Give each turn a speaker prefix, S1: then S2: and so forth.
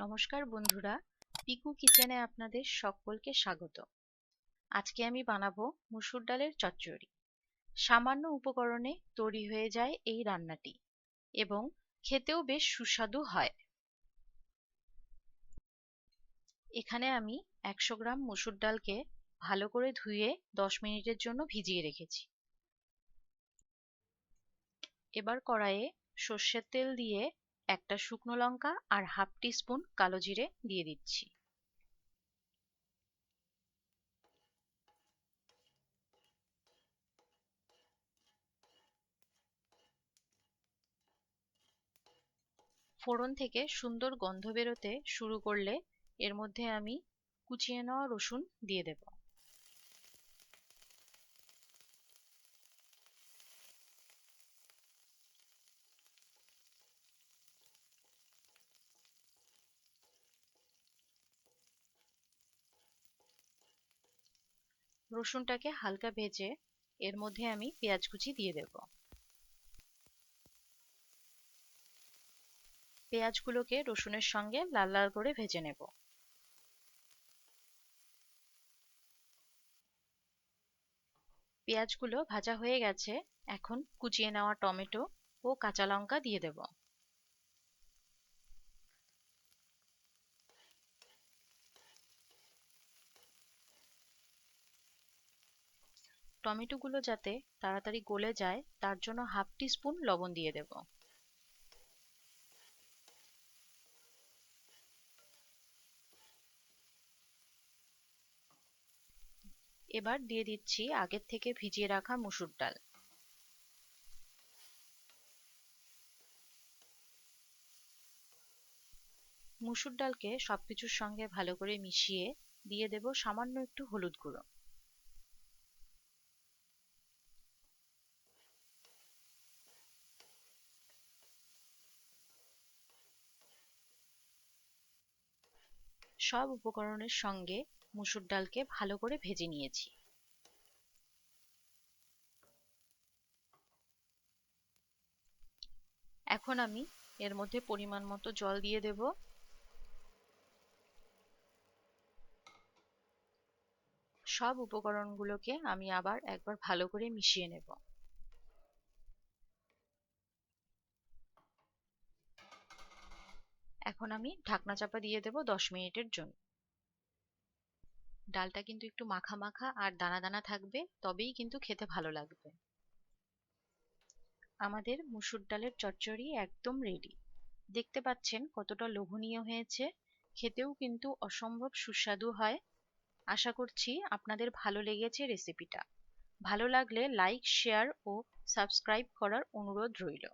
S1: নমস্কার বন্ধুরা, পিকু কিচেনে আপনাদের সকলকে স্বাগত। আজকে আমি বানাবো মুসুর ডালের চচ্চড়ি। সামান্য উপকরণে তৈরি হয়ে যায় এই রান্নাটি এবং খেতেও বেশ সুস্বাদু হয়। এখানে আমি 100 গ্রাম মুসুর ডালকে ভালো করে ধুয়ে 10 মিনিটের জন্য ভিজিয়ে রেখেছি। এবার কড়াইয়ে সর্ষের তেল দিয়ে একটা শুকনো লঙ্কা আর হাফ টিস্পুন কালো জিরে দিয়ে দিচ্ছি। ফোড়ন থেকে সুন্দর গন্ধ বেরোতে শুরু করলে এর মধ্যে আমি কুচিয়ে নেওয়া রসুন দিয়ে দেব। রসুনটাকে হালকা ভেজে এর মধ্যে আমি পেঁয়াজ কুচি দিয়ে দেব। পেঁয়াজগুলোকে রসুনের সঙ্গে লাল লাল করে ভেজে নেব। পেঁয়াজগুলো ভাজা হয়ে গেছে, এখন কুচিয়ে নেওয়া টমেটো ও কাঁচা লঙ্কা দিয়ে দেব। টমেটোগুলো যাতে তাড়াতাড়ি গলে যায় তার জন্য হাফ টিস্পুন লবণ দিয়ে দেব। এবার দিয়ে দিচ্ছি আগের থেকে ভিজিয়ে রাখা মুসুর ডাল। মুসুর ডালকে সবকিছুর সঙ্গে ভালো করে মিশিয়ে দিয়ে দেব সামান্য একটু হলুদ গুঁড়ো। সব উপকরণের সঙ্গে মুসুর ডালকে ভালো করে ভেজে নিয়েছি। এখন আমি এর মধ্যে পরিমাণ মতো জল দিয়ে দেব। সব উপকরণগুলোকে আমি আবার একবার ভালো করে মিশিয়ে নেব। এখন আমি ঢাকনা চাপা দিয়ে দেব 10 মিনিটের জন্য। ডালটা কিন্তু একটু মাখা মাখা আর দানা দানা থাকবে, তবেই কিন্তু খেতে ভালো লাগবে। আমাদের মুসুর ডালের চচ্চড়ি একদম রেডি। দেখতে পাচ্ছেন কতটা লোভনীয় হয়েছে, খেতেও কিন্তু অসম্ভব সুস্বাদু হয়। আশা করছি আপনাদের ভালো লেগেছে রেসিপিটা। ভালো লাগলে লাইক, শেয়ার ও সাবস্ক্রাইব করার অনুরোধ রইল।